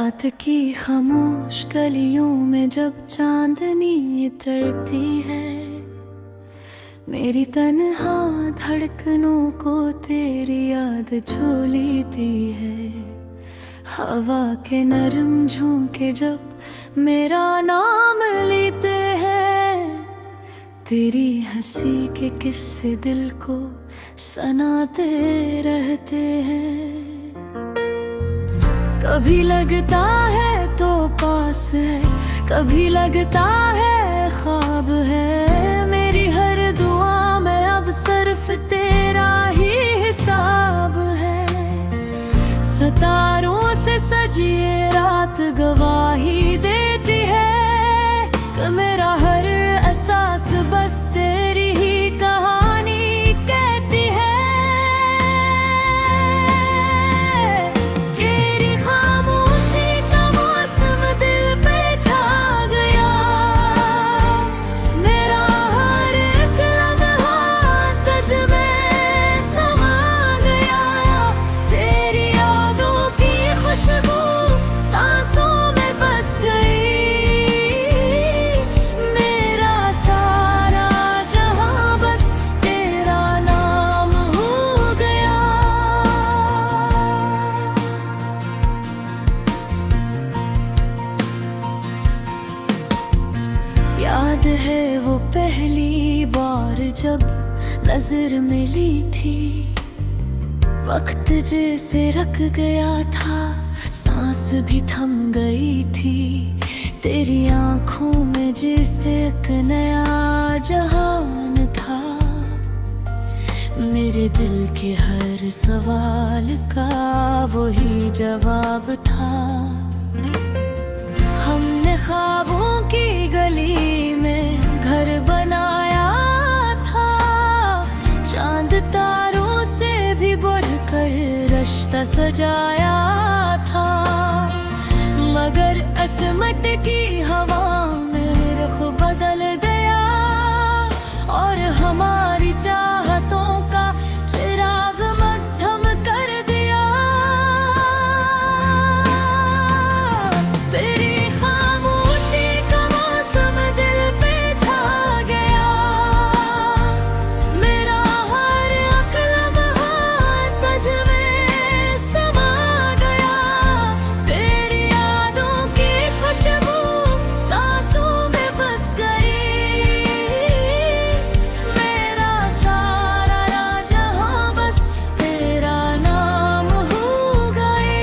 रात की खामोश गलियों में जब चांदनी उतरती है, मेरी तन्हा धड़कनों को तेरी याद छू लेती है। हवा के नरम झोंके जब मेरा नाम लेते हैं, तेरी हंसी के किस्से दिल को सुनाते रहते हैं। कभी लगता है तो पास है, कभी लगता है ख्वाब है। मेरी हर दुआ में अब सिर्फ तेरा ही हिसाब है। सितारों से सजी ये रात गवाही देती है कि मेरा हर एहसास बस तेरी ही कहानी कहती है। तेरी खामोशी का मौसम दिल पे छा गया, मेरा हर एक लम्हा तुझ में समा गया। तेरी यादों की खुशबू सांसों में बस गई, मेरा सारा जहां बस तेरा नाम हो गया। याद है वो पहली बार जब नजर मिली थी, वक्त जैसे रख गया था, सांस भी थम गई थी। तेरी आंखों में जैसे एक नया जहान था, मेरे दिल के हर सवाल का वही जवाब था। हमने ख्वाबों की गली में घर बनाया था, चांद तारों से भी बढ़कर रिश्ता सजाया था। मगर असमत की हवा में रुख बदल गया, और हमारी चाहतों का चिराग मद्धम कर दिया। तेरी खामोशी का मौसम दिल पे छा गया, मेरा हर एक लम्हा तुझ में समा गया। तेरी यादों की खुशबू सांसों में बस गई, मेरा सारा जहां बस तेरा नाम हो गई।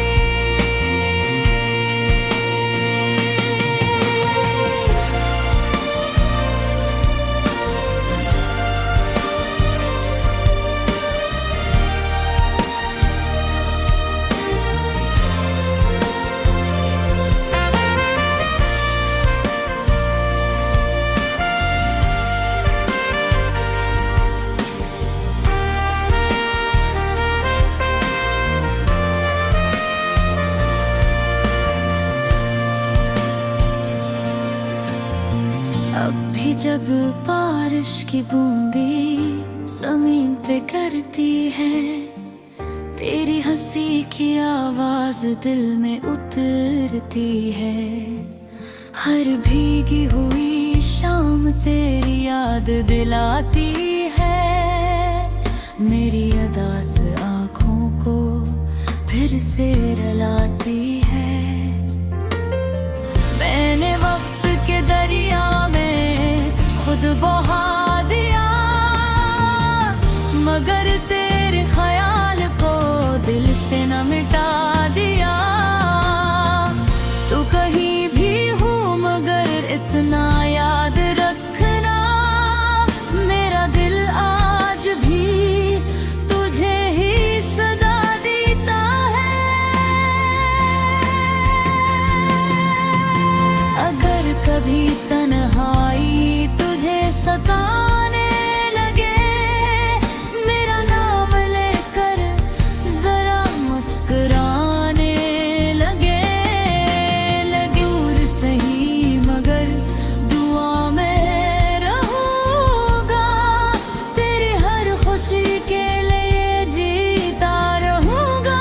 अब भी जब बारिश की बूंदें जमीन पे गिरती है, तेरी हंसी की आवाज दिल में उतरती है। हर भीगी हुई शाम तेरी याद दिलाती है, मेरी अदास आँखों को फिर से रुलाती है। मैंने वक्त के दरिया में खुद बहा दिया, मगर तेरे ख्याल को दिल से न मिटा दिया। तू कहीं भी हो मगर इतना याद रखना, मेरा दिल आज भी तुझे ही सदा देता है। अगर कभी तन्हाई तुझे सताने लगे, मेरा नाम लेकर जरा मुस्कुराने लगे। दूर सही मगर दुआ में रहूंगा, तेरी हर खुशी के लिए जीता रहूंगा।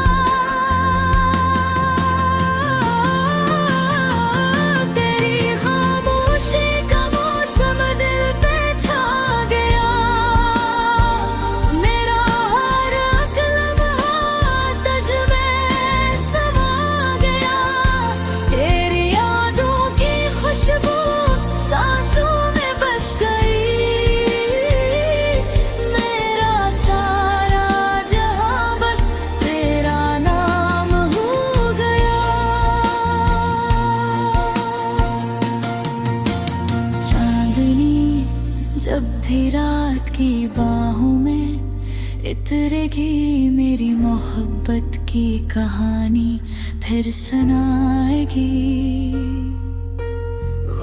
जब भी रात की बाहों में इतरेगी मेरी मोहब्बत की कहानी फिर सुनाएगी।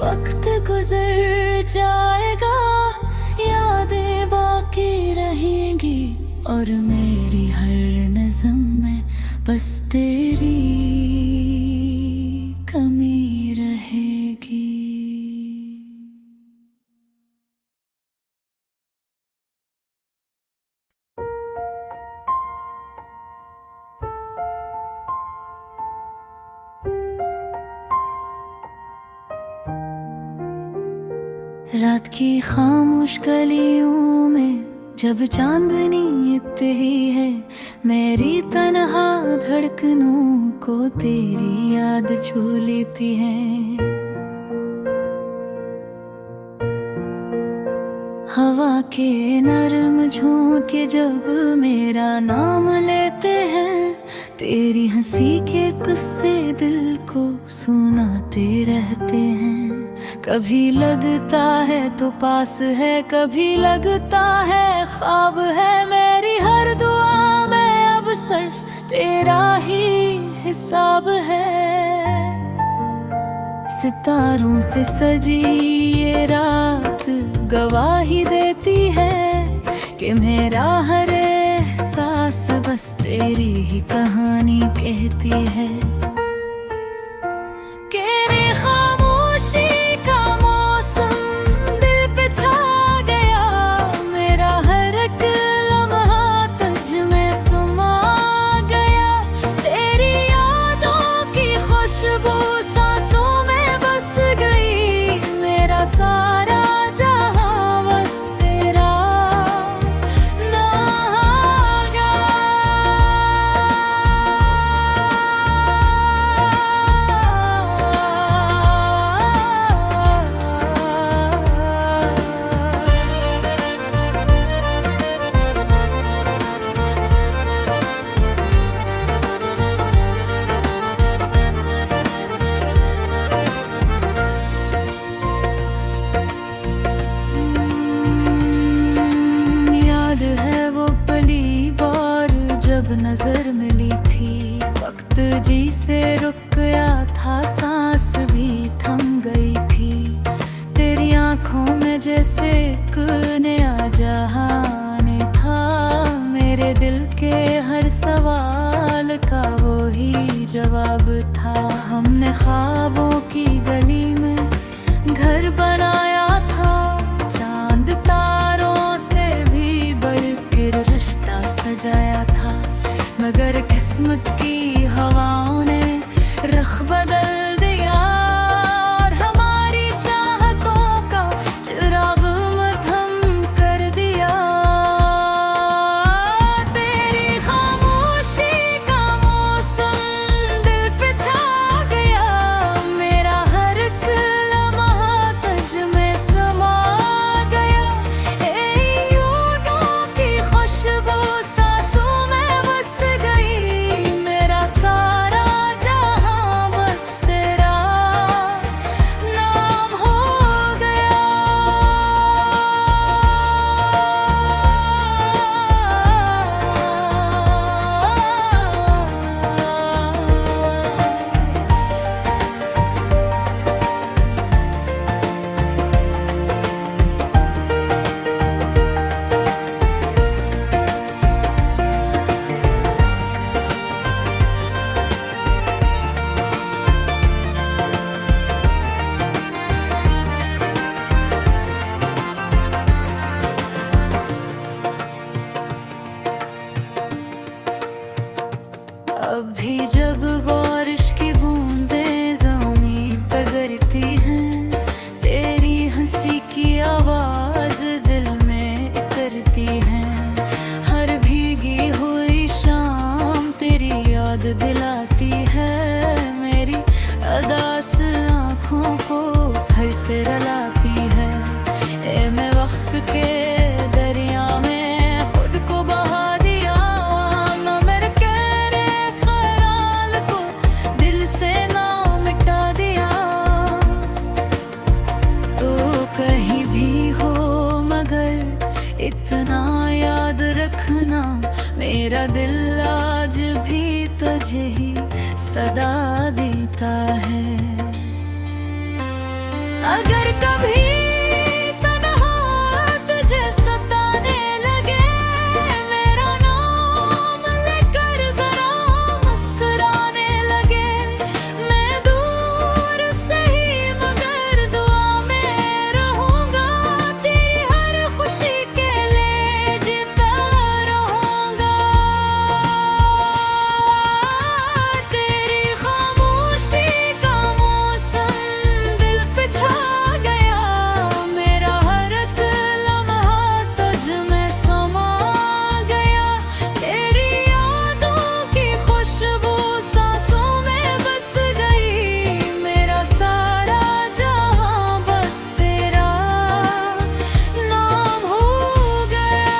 वक्त गुजर जाएगा, यादें बाकी रहेंगी और मेरी हर नज़्म में बस तेरी कमी रहेगी। रात की खामोश गलियों में जब चांदनी इतनी है, मेरी तन्हा धड़कनों को तेरी याद छू लेती है। हवा के नरम झोंके जब मेरा नाम लेते हैं, तेरी हंसी के किस्से दिल को सुनाते रहते हैं। कभी लगता है तो पास है, कभी लगता है ख्वाब है, मेरी हर दुआ में अब सिर्फ तेरा ही हिसाब है। सितारों से सजी ये रात गवाही देती है कि मेरा हर एहसास बस तेरी ही कहानी कहती है। नजर मिली थी, वक्त जी से रुक गया था, सांस भी थम गई थी। तेरी आंखों में जैसे एक नया जहान था, मेरे दिल के हर सवाल का वो ही जवाब था। हमने ख्वाबों की गली में घर बनाया था, चांद तारों से भी बढ़कर रिश्ता सजाया था। मगर किस्मत की हवाओं ने रुख बदल दिया और हमारी चाहतों का चिराग मध्यम कर दिया। तेरी खामोशी का मौसम दिल पे छा गया, मेरा हर एक लम्हा तुझ में इतना याद रखना, मेरा दिल आज भी तुझे ही सदा देता है। अगर कभी तन्हा तुझे सताने लगे, मेरा नाम लेकर जरा मुस्कुराने लगे, मैं दूर से ही मगर दुआ में रहूंगा, तेरी हर खुशी के लिए जीता रहूंगा। तेरी खामोशी का मौसम दिल पे छा गया, मेरा हर एक लम्हा तुझ में समा गया, तेरी यादों की खुशबू सांसों में बस गई, मेरा सारा जहां बस तेरा नाम हो गया।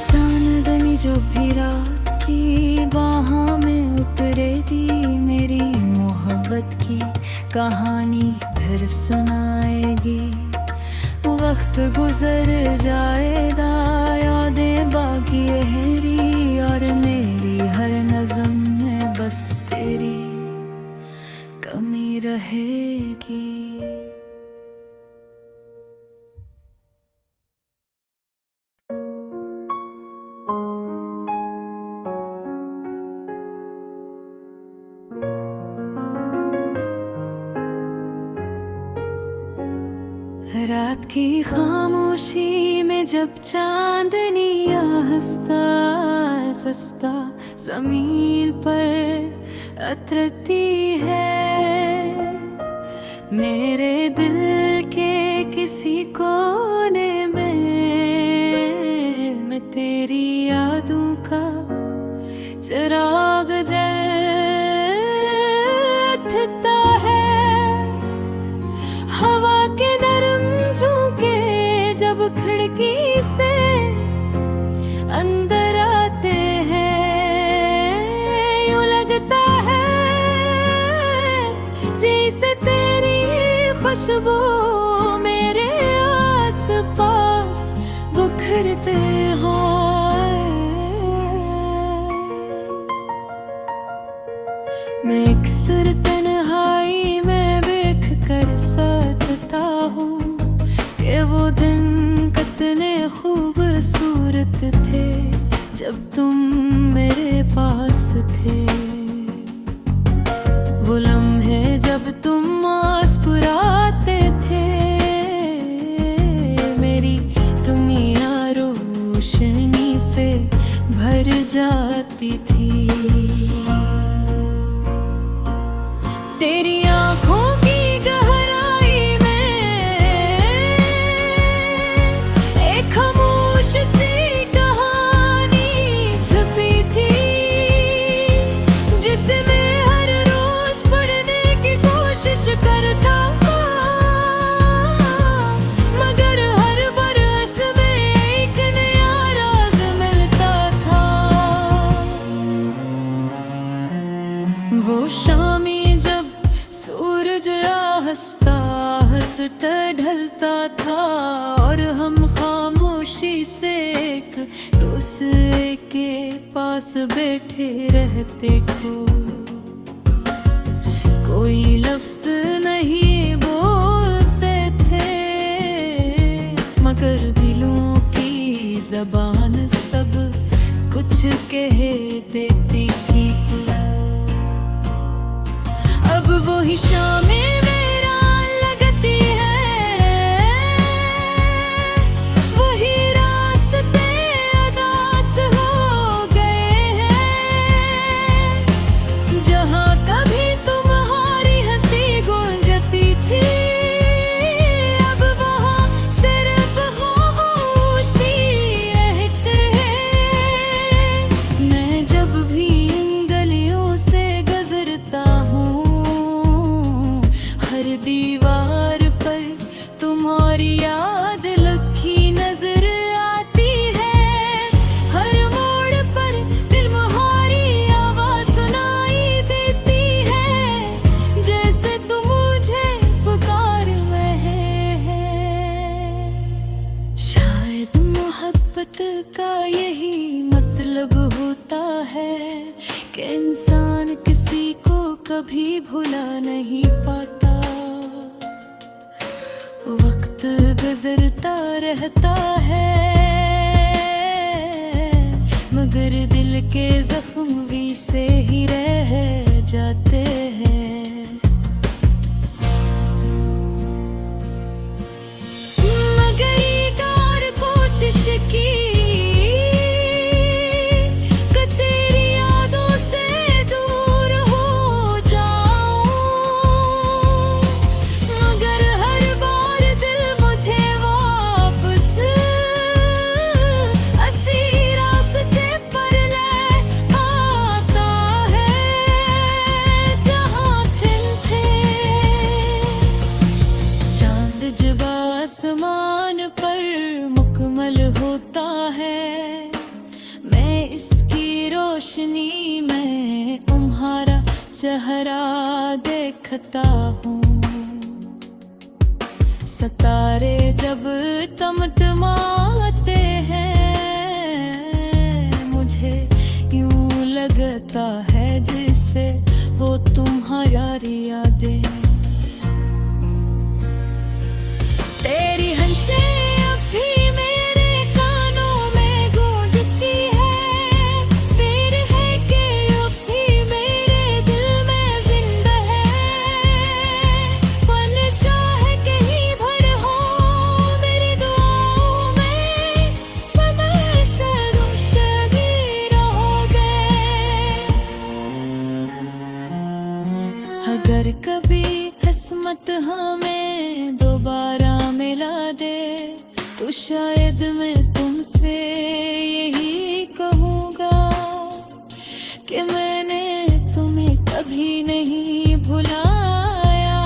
चांदनी जो भी रात की बाहों में उतरेगी, मेरी मोहब्बत की कहानी फिर सुनाएगी। वक्त गुजर जाएगा, यादें बाकी रहेगी, और मेरी हर नज़म में बस तेरी कमी रहेगी। रात की खामोशी में जब चांदनिया हंसता सस्ता जमीन पर उतरती है, मेरे दिल के किसी कोने में मैं तेरी यादों का चिराग जल उठता है। हवा के नरम झोंके जब खिड़की से अंदर आते हैं, यूं लगता है जैसे तेरी खुशबू मेरे आस-पास बिखरते हो। मैं अक्सर तन्हाई में देख कर सोचता हूँ कि वो दिन कितने खूबसूरत थे जब तुम मेरे पास थे। वो लम्हे जब तुम मुस्कुराते थे, मेरी दुनिया रोशनी से भर जाती थी। तेरी आँखों की गहराई में एक खामोश सी कहानी छुपी थी, जिसे मैं हर रोज पढ़ने की कोशिश करता, मगर हर बरस में एक नया राज मिलता था। वो शामी जब सूरज हंसता हंसता ढलता था, और हम खामोशी से एक दूसरे के पास बैठे रहते को, कोई लफ्ज नहीं बोलते थे, मगर दिलों की जबान सब कुछ कह देती थी। अब वही शामें मेरा लगती है, वही रास्ते अदास हो गए हैं, जहाँ कभी तुम्हारी हंसी गूंजती थी, अब वहाँ सिर्फ खामोशी रहती है। मैं जब भी इन गलियों से गुजरता हूँ, कि इंसान किसी को कभी भुला नहीं पाता। वक्त गुजरता रहता है मगर दिल के जख्म भी से ही रह जाते हैं। मगर एक और कोशिश की आसमान पर मुकम्मल होता है, मैं इसकी रोशनी में तुम्हारा चेहरा देखता हूँ। सितारे जब तमतमाते हैं मुझे यूं लगता है जैसे वो तुम्हारी यादें। तेरी हंसें अब भी मेरे कानों में गूंजती है, देर है कि अब भी मेरे दिल में जिंदा है। पल चाहे कहीं भर हो मेरी दुआओं में, हमेशा तुम शबी रहोगे। अगर कभी किस्मत हमें दोबारा मिला दे तो शायद मैं तुमसे यही कहूँगा कि मैंने तुम्हें कभी नहीं भुलाया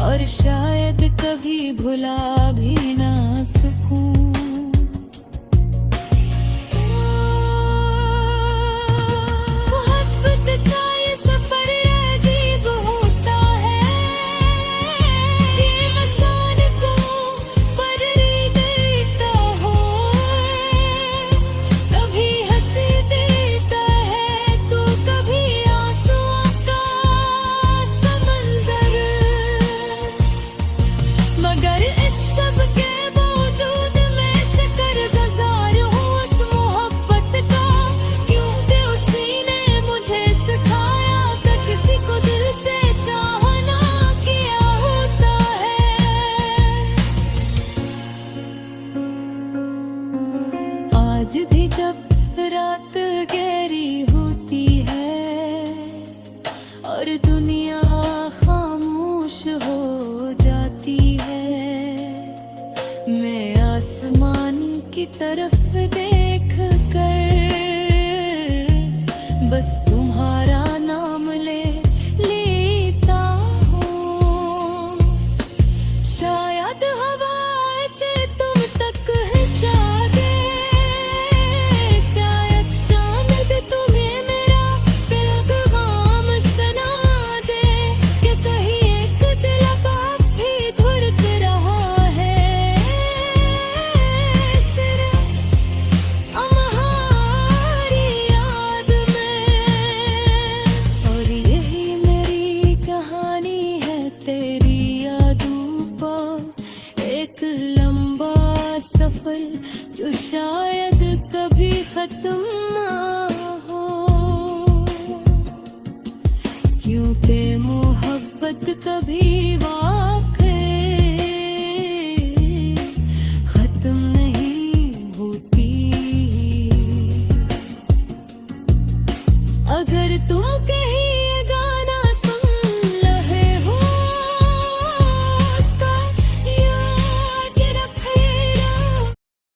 और शायद कभी भुला भी ना सकूँ। मगर इस सब के बावजूद मैं शुक्रगुजार हूँ उस मोहब्बत का, क्योंकि उसी ने मुझे सिखाया कि किसी को दिल से चाहना क्या होता है। आज भी जब रात गहरी होती है और दुनिया खामोश हो जाती है, मैं आसमान की तरफ देख कर बस तुम्हारा नाम लेता हूँ। शायद हवा से तुम तक जा दे, शायद चांद तुम्हें मेरा पैगाम सुना दे कि कहीं एक दिल अब भी धुरक रहा है सिर्फ हमारी याद में। और यही मेरी कहानी है तेरी यादों का एक लंबा सफर जो शायद कभी खत्म ना हो, क्योंकि मोहब्बत कभी